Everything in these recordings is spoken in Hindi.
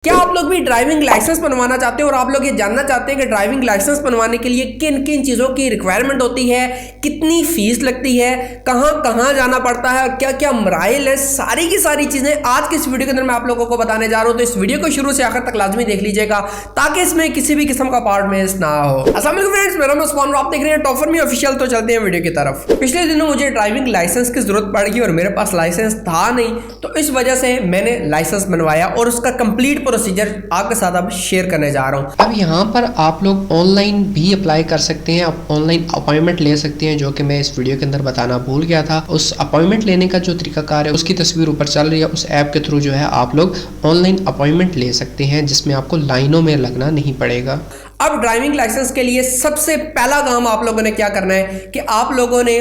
क्या आप लोग भी ड्राइविंग लाइसेंस बनवाना चाहते हो और आप लोग ये जानना चाहते हैं कि ड्राइविंग लाइसेंस बनवाने के लिए किन किन चीज़ों की रिक्वायरमेंट होती है, कितनी फीस लगती है, कहाँ कहाँ जाना पड़ता है, क्या क्या मराइल है, सारी की सारी चीज़ें आज की इस वीडियो के अंदर मैं आप लोगों को बताने जा रहा हूँ। तो इस वीडियो को शुरू से आखिर तक लाजमी देख लीजिएगा ताकि इसमें किसी भी किस्म का पार्ट मिस ना हो। अस्सलाम वालेकुम फ्रेंड्स, मेरा नाम उस्मान, आप देख रहे हैं टॉप फॉर मी ऑफिशियल। तो चलते हैं वीडियो की तरफ। पिछले दिनों मुझे ड्राइविंग लाइसेंस की जरूरत पड़ गई और मेरे पास लाइसेंस था नहीं, तो इस वजह से मैंने लाइसेंस बनवाया और उसका कंप्लीट प्रोसीजर आपके साथ अब शेयर करने जा रहा हूँ। अब यहाँ पर आप लोग ऑनलाइन भी अप्लाई कर सकते हैं, आप ऑनलाइन अपॉइंटमेंट ले सकते हैं, जो कि मैं इस वीडियो के अंदर बताना भूल गया था। उस अपॉइंटमेंट लेने का जो तरीकाकार है उसकी तस्वीर ऊपर चल रही है। उस ऐप के थ्रू जो है आप लोग ऑनलाइन अपॉइंटमेंट ले सकते हैं, जिसमें आपको लाइनों में लगना नहीं पड़ेगा। अब ड्राइविंग लाइसेंस के लिए सबसे पहला काम आप लोगों ने क्या करना है कि आप लोगों ने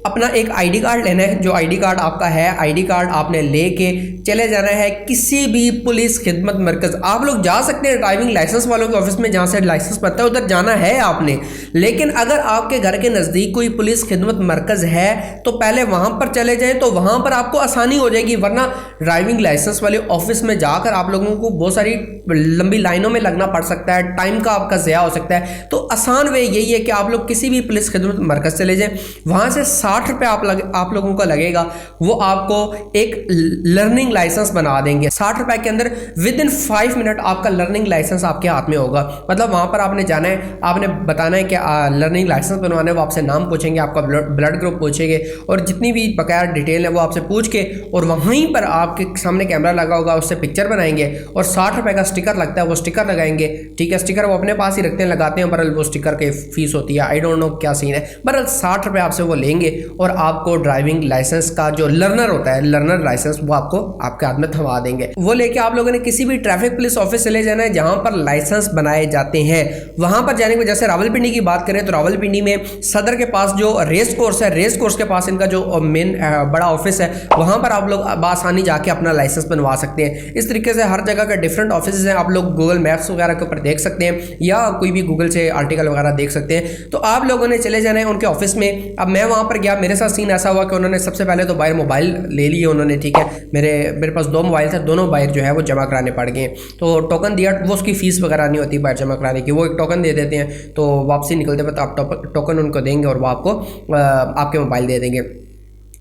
अपना एक आईडी कार्ड लेना है। जो आईडी कार्ड आपका है, आईडी कार्ड आपने लेके चले जाना है किसी भी पुलिस खिदमत मरकज़। आप लोग जा सकते हैं ड्राइविंग लाइसेंस वालों के ऑफिस में, जहाँ से लाइसेंस बनता है उधर जाना है आपने। लेकिन अगर आपके घर के नज़दीक कोई पुलिस खिदमत मरकज़ है तो पहले वहाँ पर चले जाएँ, तो वहाँ पर आपको आसानी हो जाएगी। वरना ड्राइविंग लाइसेंस वाले ऑफिस में जाकर आप लोगों को बहुत सारी लंबी लाइनों में लगना पड़ सकता है, टाइम का आपका ज़या हो सकता है। तो आसान वे यही है कि आप लोग किसी भी पुलिस खिदमत मरकज़ चले जाएँ, वहाँ से 60 रुपये आप लोगों को लगेगा, वो आपको एक लर्निंग लाइसेंस बना देंगे। 60 रुपए के अंदर विद इन 5 मिनट आपका लर्निंग लाइसेंस आपके हाथ में होगा। मतलब वहाँ पर आपने जाना है, आपने बताना है कि लर्निंग लाइसेंस बनवाना है। वो आपसे नाम पूछेंगे, आपका ब्लड ग्रुप पूछेंगे और जितनी भी बकाया डिटेल है वो आपसे पूछ के, और वहीं पर आपके सामने कैमरा लगा होगा, उससे पिक्चर बनाएंगे और 60 रुपए का स्टिकर लगता है, वो स्टिकर लगाएंगे। ठीक है, स्टिकर वो अपने पास ही रखते हैं, लगाते हैं, बहरहाल वो स्टिकर की फीस होती है, आई डोंट नो क्या सीन है। बहरहाल 60 रुपये आपसे वो लेंगे और आपको ड्राइविंग लाइसेंस का जो लर्नर होता है, लर्नर लाइसेंस, वो आपको आपके हाथ में थमा देंगे। वो लेके आप लोगों ने किसी भी ट्रैफिक पुलिस ऑफिस चले जाना है जहां पर लाइसेंस बनाए जाते हैं। वहां पर जाने के, जैसे रावलपिंडी की बात करें तो रावलपिंडी में सदर के पास जो रेस कोर्स है, रेस कोर्स के पास इनका जो मेन बड़ा ऑफिस है, वहां पर आप लोग आसानी जाके अपना लाइसेंस बनवा सकते हैं। इस तरीके से हर जगह के डिफरेंट ऑफिस हैं, आप लोग गूगल मैप्स वगैरह के ऊपर देख सकते हैं या कोई भी गूगल से आर्टिकल वगैरह देख सकते हैं। तो आप लोगों ने चले जाना है उनके ऑफिस में। अब मैं वहां पर गया, मेरे साथ सीन ऐसा हुआ कि उन्होंने सबसे पहले तो बाहर मोबाइल ले लिए उन्होंने। ठीक है, मेरे पास 2 मोबाइल थे, दोनों बाहर जो है वो जमा कराने पड़ गए। तो टोकन दिया, वो उसकी फीस वगैरह नहीं होती बाहर जमा कराने की, वो एक टोकन दे देते हैं। तो वापसी निकलते वक्त आप टोकन उनको देंगे और वो आपको आपके मोबाइल दे देंगे।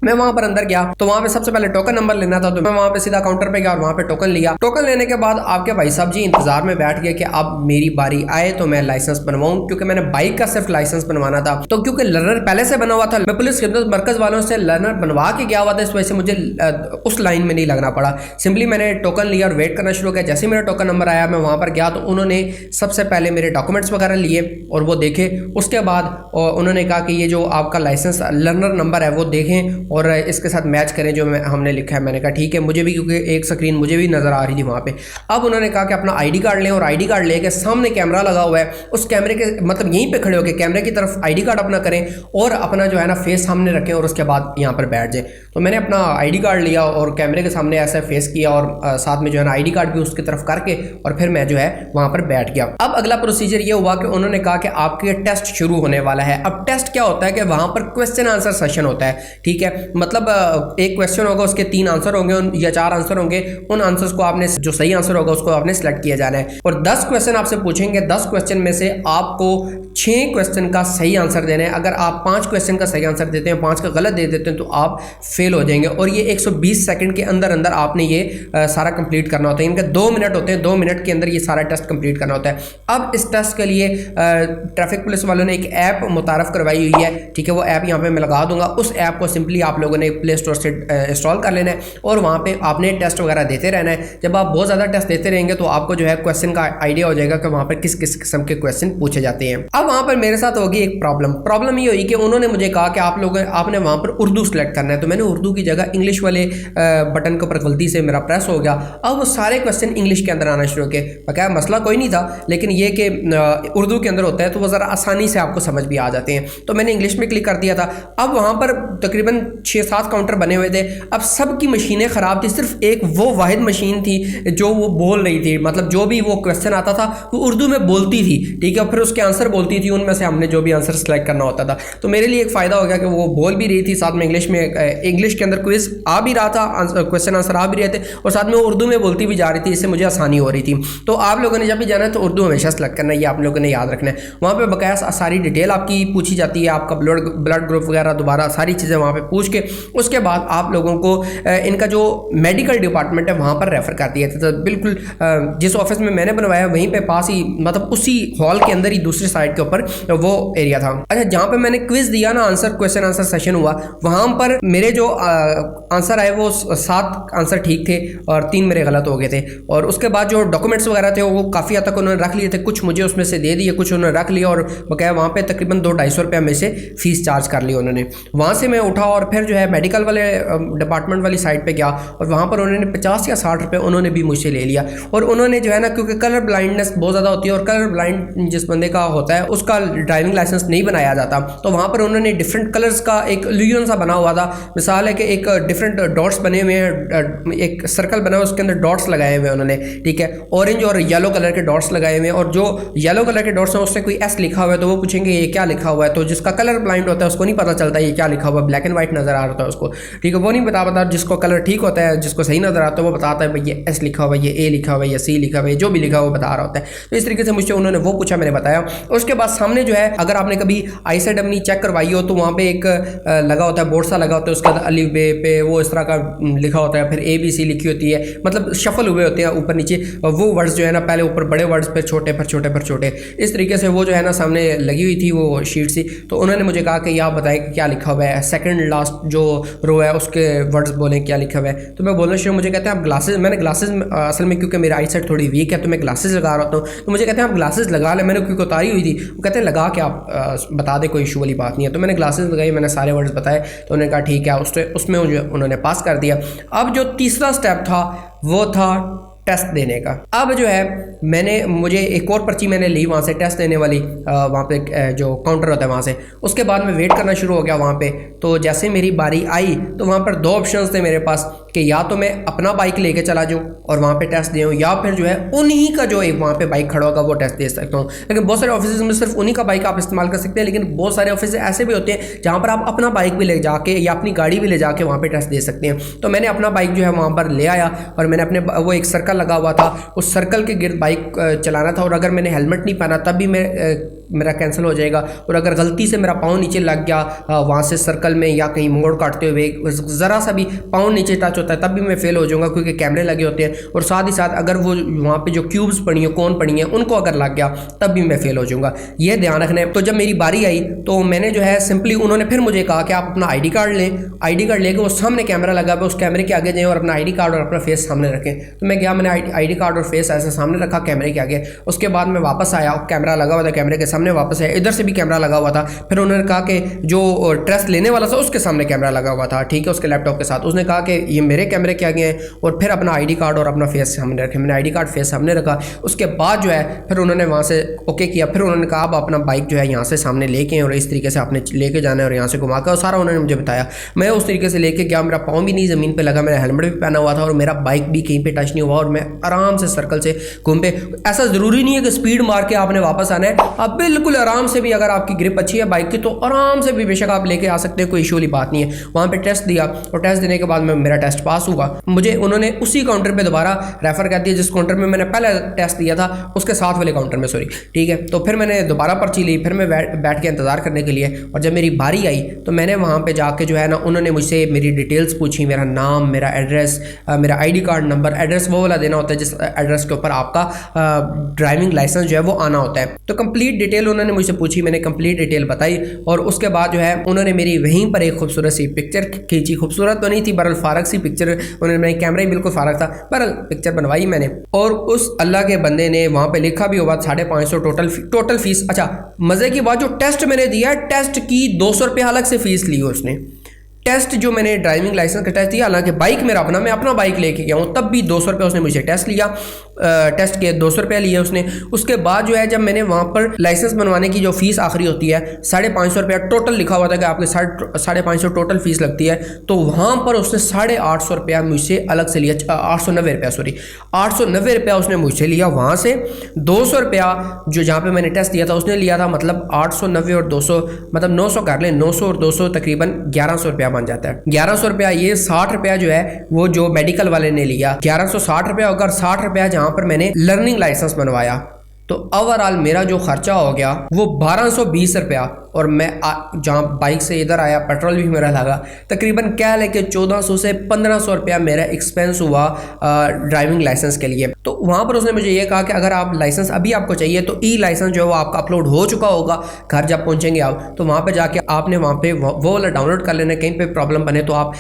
मैं वहां पर अंदर गया तो वहां पे सबसे पहले टोकन नंबर लेना था, तो मैं वहां पे सीधा काउंटर पे गया और वहां पे टोकन लिया। टोकन लेने के बाद आपके भाई साहब जी इंतजार में बैठ गए कि अब मेरी बारी आए तो मैं लाइसेंस बनवाऊं, क्योंकि मैंने बाइक का सिर्फ लाइसेंस बनवाना था। तो क्योंकि लर्नर पहले से बना हुआ था, मैं पुलिस खिदमत मरकज वालों से लर्नर बनवा के गया हुआ था, इस वजह से मुझे उस लाइन में नहीं लगना पड़ा। सिंपली मैंने टोकन लिया और वेट करना शुरू किया। जैसे मेरा टोकन नंबर आया, मैं वहां पर गया तो उन्होंने सबसे पहले मेरे डॉक्यूमेंट्स वगैरह लिए और वो देखे। उसके बाद उन्होंने कहा कि ये जो आपका लाइसेंस लर्नर नंबर है वो देखें और इसके साथ मैच करें जो हमने लिखा है। मैंने कहा ठीक है, मुझे भी, क्योंकि एक स्क्रीन मुझे भी नजर आ रही थी वहां पे। अब उन्होंने कहा कि अपना आईडी कार्ड लें और आईडी कार्ड लेके सामने कैमरा लगा हुआ है, उस कैमरे के मतलब यहीं पे खड़े होकर कैमरे की तरफ आईडी कार्ड अपना करें और अपना जो है ना फेस सामने रखें और उसके बाद यहाँ पर बैठ जाए। तो मैंने अपना आईडी कार्ड लिया और कैमरे के सामने ऐसा फेस किया और साथ में जो है ना आईडी कार्ड भी उसकी तरफ करके और फिर मैं जो है वहां पर बैठ गया। अब अगला प्रोसीजर ये हुआ कि उन्होंने कहा कि आपके टेस्ट शुरू होने वाला है। अब टेस्ट क्या होता है कि वहां पर क्वेश्चन आंसर सेशन होता है। ठीक है, मतलब एक क्वेश्चन होगा, उसके 3 आंसर होंगे या 4 आंसर होंगे। उन आंसर्स को आपने, जो सही आंसर होगा उसको आपने सिलेक्ट किया जाना है और 10 क्वेश्चन आपसे पूछेंगे। 10 क्वेश्चन में से आपको 6 क्वेश्चन का सही आंसर देना है। अगर आप 5 क्वेश्चन का सही आंसर देते हैं, 5 का गलत दे देते हैं, तो आप फेल हो जाएंगे। और ये 120 सेकंड के अंदर अंदर आपने ये सारा कंप्लीट करना होता है। इनके 2 मिनट होते हैं, 2 मिनट के अंदर ये सारा टेस्ट कंप्लीट करना होता है। अब इस टेस्ट के लिए ट्रैफिक पुलिस वालों ने एक ऐप मुतारफ करवाई हुई है। ठीक है, वो ऐप यहाँ पे मैं लगा दूंगा। उस ऐप को सिंपली आप लोगों ने प्ले स्टोर से इंस्टॉल कर लेना है और वहाँ पे आपने टेस्ट वगैरह देते रहना है। जब आप बहुत ज़्यादा टेस्ट देते रहेंगे तो आपको जो है क्वेश्चन का आइडिया हो जाएगा कि वहाँ पर किस किस किस्म के क्वेश्चन पूछे जाते हैं। अब वहाँ पर मेरे साथ होगी एक प्रॉब्लम ये हुई कि उन्होंने मुझे कहा कि आपने वहाँ पर उर्दू सेलेक्ट करना है। तो मैंने उर्दू की जगह इंग्लिश वाले बटन के ऊपर गलती से मेरा प्रेस हो गया। अब वो सारे क्वेश्चन इंग्लिश के अंदर आना शुरू किए। बकाया मसला कोई नहीं था, लेकिन ये कि उर्दू के अंदर होता है तो वो ज़रा आसानी से आपको समझ भी आ जाते हैं। तो मैंने इंग्लिश में क्लिक कर दिया था। अब वहाँ पर तकरीबन 6-7 काउंटर बने हुए थे। अब सबकी मशीनें ख़राब थी, सिर्फ एक वो वाहिद मशीन थी जो वो बोल रही थी, मतलब जो भी वो क्वेश्चन आता था वो उर्दू में बोलती थी, ठीक है, फिर उसके आंसर बोलती थी, उनमें से हमने जो भी आंसर सेलेक्ट करना होता था। तो मेरे लिए एक फ़ायदा हो गया कि वो बोल भी रही थी, साथ में इंग्लिश के अंदर क्विज़ आ भी रहा था, क्वेश्चन आंसर आ भी रहे थे, और साथ में वो उर्दू में बोलती भी जा रही थी, इससे मुझे आसानी हो रही थी। तो आप लोगों ने जब भी जाना है तो उर्दू हमेशा सेलेक्ट करना है, ये आप लोगों ने याद रखना है। वहाँ पर बकाया सारी डिटेल आपकी पूछी जाती है, आपका ब्लड ग्रुप वगैरह दोबारा सारी चीज़ें वहाँ पर पूछ के उसके बाद आप लोगों को इनका जो मेडिकल डिपार्टमेंट है वहाँ पर रेफ़र कर दिया था। तो बिल्कुल जिस ऑफिस में मैंने बनवाया वहीं पे पास ही, मतलब उसी हॉल के अंदर ही दूसरी साइड के ऊपर वो एरिया था। अच्छा, जहाँ पे मैंने क्विज दिया ना, क्वेश्चन आंसर सेशन हुआ, वहाँ पर मेरे जो आंसर आए वो 7 आंसर ठीक थे और 3 मेरे गलत हो गए थे। और उसके बाद जो डॉक्यूमेंट्स वगैरह थे वो काफ़ी हद तक उन्होंने रख लिए थे, कुछ मुझे उसमें से दे दिए, कुछ उन्होंने रख लिया, और बकाया वहाँ पर तकरीबन 200-250 रुपये में से फ़ीस चार्ज कर ली उन्होंने। वहाँ से मैं उठा और फिर जो है मेडिकल वाले डिपार्टमेंट वाली साइड पे गया, और वहाँ पर उन्होंने 50 या 60 रुपये उन्होंने भी मुझसे ले लिया। और उन्होंने जो है ना, क्योंकि कलर ब्लाइंडनेस बहुत ज़्यादा होती है और कलर ब्लाइंड जिस बंदे का होता है उसका ड्राइविंग लाइसेंस नहीं बनाया जाता, तो वहाँ पर उन्होंने डिफरेंट कलर्स का एक ल्यूजन सा बना हुआ था। मिसाल है कि एक डिफरेंट डॉट्स बने हुए हैं, एक सर्कल बना हुआ उसके अंदर डॉट्स लगाए हुए हैं उन्होंने, ठीक है, ऑरेंज और येलो कलर के डॉट्स लगाए हुए हैं, और जो येलो कलर के डॉट्स हैं उससे कोई एस लिखा हुआ है तो वो पूछेंगे ये क्या लिखा हुआ है। तो जिसका कलर ब्लाइंड होता है उसको नहीं पता चलता ये क्या लिखा हुआ है, ब्लैक एंड व्हाइट नज़र आ रहा है उसको, ठीक है, वो नहीं बता जिसको कलर ठीक होता है, जिसको सही नज़र आता है वो बताता है भाई ये एस लिखा हुआ है, ये ए लिखा हुआ है, ये सी लिखा हुआ है, जो भी लिखा हुआ वो बता रहा होता है। तो इस तरीके से मुझसे उन्होंने वो पूछा, मैंने बताया। उसके बाद सामने जो है, अगर आपने कभी आई सेट अपनी चेक करवाई हो तो वहाँ पे एक लगा होता है, बोर्ड सा लगा होता है, उसके बाद अलिफ बे पे वो इस तरह का लिखा होता है, फिर ABC लिखी होती है, मतलब शफल हुए होते हैं ऊपर नीचे, वो वर्ड्स जो है ना पहले ऊपर बड़े वर्ड्स पे छोटे, फिर छोटे, फिर छोटे, इस तरीके से वो जो है ना सामने लगी हुई थी वो शीट सी। तो उन्होंने मुझे कहा कि ये आप बताएं कि क्या लिखा हुआ है, सेकंड लास्ट जो रो है उसके वर्ड्स बोलें क्या लिखा हुआ है। तो मैं बोलना शुरू, मुझे कहते हैं आप ग्लासेस, मैंने ग्लासेस असल में क्योंकि मेरा आई सेट थोड़ी वीक है तो मैं ग्लासेस लगा रहा हूँ, तो मुझे कहते हैं आप ग्लासेस लगा लें, मैंने क्योंकि उतारी हुई थी, वो कहते हैं लगा के आप बता दें, कोई इशू वाली बात नहीं है। तो मैंने ग्लासेस लगाई, मैंने सारे वर्ड्स बताए, तो उन्होंने कहा ठीक है, उसमें उन्होंने पास कर दिया। अब जो तीसरा स्टेप था वो था टेस्ट देने का। अब जो है मुझे एक और पर्ची मैंने ली वहाँ से टेस्ट देने वाली, वहाँ पे जो काउंटर होता है वहाँ से। उसके बाद मैं वेट करना शुरू हो गया वहाँ पे। तो जैसे मेरी बारी आई तो वहाँ पर 2 ऑप्शंस थे मेरे पास कि या तो मैं अपना बाइक लेके चला जाऊँ और वहाँ पे टेस्ट दूँ, या फिर जो है उन्हीं का जो एक वहाँ पे बाइक खड़ा होगा वो टेस्ट दे सकता हूँ। लेकिन बहुत सारे ऑफिस में सिर्फ उन्हीं का बाइक आप इस्तेमाल कर सकते हैं, लेकिन बहुत सारे ऑफिस ऐसे भी होते हैं जहाँ पर आप अपना बाइक भी ले जाके या अपनी गाड़ी भी ले जाके वहाँ पे टेस्ट दे सकते हैं। तो मैंने अपना बाइक जो है वहाँ पर ले आया और मैंने अपने वो एक सर्कल लगा हुआ था, उस सर्कल के गिर्द बाइक चलाना था। और अगर मैंने हेलमेट नहीं पहना तब भी मेरा कैंसिल हो जाएगा, और अगर गलती से मेरा पाँव नीचे लग गया वहाँ से सर्कल में या कहीं मोड़ काटते हुए ज़रा सा भी पाँव नीचे टच होता है तब भी मैं फेल हो जाऊँगा, क्योंकि कैमरे लगे होते हैं। और साथ ही साथ अगर वो वहाँ पे जो क्यूब्स पड़ी हैं, कौन पड़ी हैं, उनको अगर लग गया तब भी मैं फेल हो जाऊँगा, ये ध्यान रखना है। तो जब मेरी बारी आई तो मैंने जो है सिंपली, उन्होंने फिर मुझे कहा कि आप अपना ID कार्ड लें, ID कार्ड लेके वो सामने कैमरा लगा हुआ, उस कैमरे के आगे जाएँ और अपना ID कार्ड और अपना फेस सामने रखें। तो मैं गया, मैंने ID कार्ड और फेस ऐसे सामने रखा कैमरे के आगे। उसके बाद मैं वापस आया, कैमरा लगा हुआ था कैमरे के सामने, वापस आया, इधर से भी कैमरा लगा हुआ था। फिर उन्होंने कहा कि जो टेस्ट लेने वाला था उसके सामने कैमरा लगा हुआ था, ठीक है, उसके लैपटॉप के साथ। उसने कहा कि ये मेरे कैमरे के आगे हैं, और फिर अपना ID कार्ड और अपना फेस सामने रखे। मैंने ID कार्ड फेस सामने रखा। उसके बाद जो है फिर उन्होंने वहाँ से ओके किया। फिर उन्होंने कहा आप अपना बाइक जो है यहाँ से सामने लेके और इस तरीके से आपने लेके जाना है और यहाँ से घुमा कर, सारा उन्होंने मुझे बताया। मैं उस तरीके से लेके गया, मेरा पाँव भी नहीं ज़मीन पर लगा, मेरा हेलमेट भी पहना हुआ था और मेरा बाइक भी कहीं पर टच नहीं हुआ, और मैं आराम से सर्कल से घूम पे। ऐसा ज़रूरी नहीं है कि स्पीड मार के आपने वापस आना है, आप बिल्कुल आराम से भी, अगर आपकी ग्रिप अच्छी है बाइक की तो आराम से भी बेशक आप लेके आ सकते हैं, कोई इशू वाली बात नहीं है। वहाँ पे टेस्ट दिया और टेस्ट देने के बाद मेरा टेस्ट पास हुआ। मुझे उन्होंने उसी काउंटर पे दोबारा रेफ़र कर दिया जिस काउंटर में मैंने पहले टेस्ट दिया था, उसके साथ वाले काउंटर में, सॉरी, ठीक है। तो फिर मैंने दोबारा पर्ची ली, फिर मैं बैठ के इंतज़ार करने के लिए। और जब मेरी बारी आई तो मैंने वहाँ पर जाके जो है ना, उन्होंने मुझसे मेरी डिटेल्स पूछी, मेरा नाम, मेरा एड्रेस, मेरा ID कार्ड नंबर। एड्रेस वो वाला देना होता है जिस एड्रेस के ऊपर आपका ड्राइविंग लाइसेंस जो है वो आना होता है। तो कंप्लीट डिटेल उन्होंने मुझसे पूछी, मैंने कंप्लीट डिटेल बताई। और उसके बाद जो है उन्होंने मेरी वहीं पर एक खूबसूरत सी पिक्चर खींची। खूबसूरत तो नहीं थी, बहरहाल फारग सी पिक्चर, उन्होंने, मेरा कैमरा ही बिल्कुल फारग था, बहरहाल पिक्चर बनवाई मैंने। और उस अल्लाह के बंदे ने वहाँ पे लिखा भी हुआ 550 टोटल फीस। अच्छा, मज़े की बात, जो टेस्ट मैंने दिया, टेस्ट की 200 रुपये अलग से फ़ीस ली उसने। टेस्ट जो मैंने ड्राइविंग लाइसेंस का टेस्ट दिया, हालांकि बाइक मेरा अपना, मैं अपना बाइक लेके गया हूँ, तब भी 200 रुपये उसने मुझे टेस्ट लिया। टेस्ट के 200 रुपया लिए उसने। उसके बाद जो है जब मैंने वहाँ पर लाइसेंस बनवाने की जो फीस आखिरी होती है 550 रुपया टोटल लिखा हुआ था कि आपके 550 टोटल फीस लगती है, तो वहाँ पर उसने 850 रुपया मुझसे अलग से लिया, 890 रुपया, सॉरी 890 रुपया उसने मुझसे लिया वहाँ से। 200 रुपया जो जहाँ पे मैंने टेस्ट दिया था उसने लिया था, मतलब 890 और 200 मतलब 900 कर लें, 900 और 200 तकरीबन 1100 रुपया बन जाता है। 1100 रुपया, ये 60 रुपया जो है वो जो मेडिकल वाले ने लिया, 1160 रुपया होकर 60 रुपया जहाँ पर मैंने लर्निंग लाइसेंस बनवाया, तो ओवरऑल मेरा जो खर्चा हो गया वो 1220 रुपया। और मैं जहाँ बाइक से इधर आया पेट्रोल भी मेरा लगा, तकरीबन क्या लेके 1400 से 1500 रुपया मेरा एक्सपेंस हुआ ड्राइविंग लाइसेंस के लिए। तो वहाँ पर उसने मुझे ये कहा कि अगर आप लाइसेंस अभी आपको चाहिए तो ई लाइसेंस जो है वो आपका अपलोड हो चुका होगा, घर जब पहुँचेंगे आप तो वहाँ पर जाके आपने वहाँ पे वो वाला डाउनलोड कर लेना, कहीं पे प्रॉब्लम बने तो आप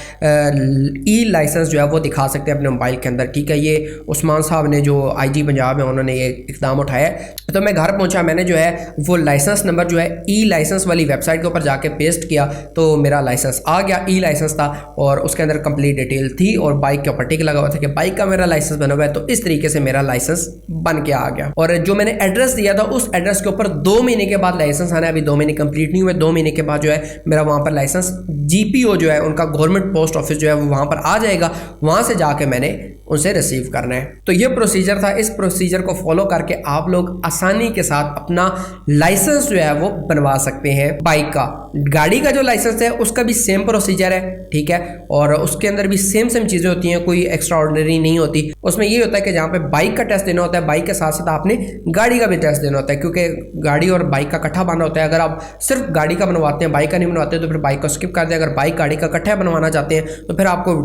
ई लाइसेंस जो है वो दिखा सकते हैं अपने मोबाइल के अंदर, ठीक है। ये उस्मान साहब ने जो IG पंजाब है उन्होंने ये इक़दाम उठाया। तो मैं घर पहुँचा, मैंने जो है वो लाइसेंस नंबर जो है ई लाइसेंस वाली वेबसाइट के ऊपर जाके पेस्ट किया तो मेरा लाइसेंस आ गया, ई लाइसेंस था और उसके अंदर कंप्लीट डिटेल थी और बाइक के ऊपर टिक लगा हुआ था कि बाइक का मेरा लाइसेंस बना हुआ है। तो इस तरीके से मेरा लाइसेंस बन के आ गया। और जो मैंने एड्रेस दिया था उस एड्रेस के ऊपर 2 महीने के बाद लाइसेंस आना है, अभी 2 महीने कंप्लीट नहीं हुए, 2 महीने के बाद जो है मेरा वहाँ पर लाइसेंस GPO जो है उनका गवर्नमेंट पोस्ट ऑफिस जो है वो वहाँ पर आ जाएगा, वहाँ से जाके मैंने उनसे रिसीव करना है। तो ये प्रोसीजर था, इस प्रोसीजर को फॉलो करके आप लोग आसानी के साथ अपना लाइसेंस जो है वो बनवा सकते हैं। बाइक का, गाड़ी का जो लाइसेंस है उसका भी सेम प्रोसीजर है, ठीक है, और उसके अंदर भी सेम चीज़ें होती हैं, कोई एक्स्ट्रा ऑर्डिनरी नहीं होती। उसमें ये होता है कि जहाँ पे बाइक का टेस्ट देना होता है, बाइक के साथ साथ आपने गाड़ी का भी टेस्ट देना होता है, क्योंकि गाड़ी और बाइक का इकट्ठा बनना होता है। अगर आप सिर्फ गाड़ी का बनवाते हैं, बाइक का नहीं बनवाते तो फिर बाइक को स्किप कर दें। अगर बाइक गाड़ी का इकट्ठा बनवाना चाहते हैं तो फिर आपको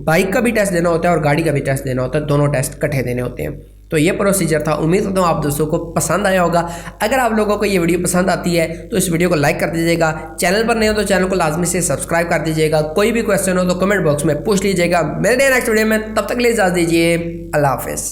बाइक का भी टेस्ट देना होता है और गाड़ी का भी टेस्ट देना होता है, दोनों टेस्ट इकट्ठे देने होते हैं। तो ये प्रोसीजर था, उम्मीद करता हूँ आप दोस्तों को पसंद आया होगा। अगर आप लोगों को ये वीडियो पसंद आती है तो इस वीडियो को लाइक कर दीजिएगा, चैनल पर नहीं हो तो चैनल को लाजमी से सब्सक्राइब कर दीजिएगा, कोई भी क्वेश्चन हो तो कमेंट बॉक्स में पूछ लीजिएगा। मिलते हैं नेक्स्ट वीडियो में, तब तक के लिए इजाज़त दीजिए, अल्लाह हाफिज़।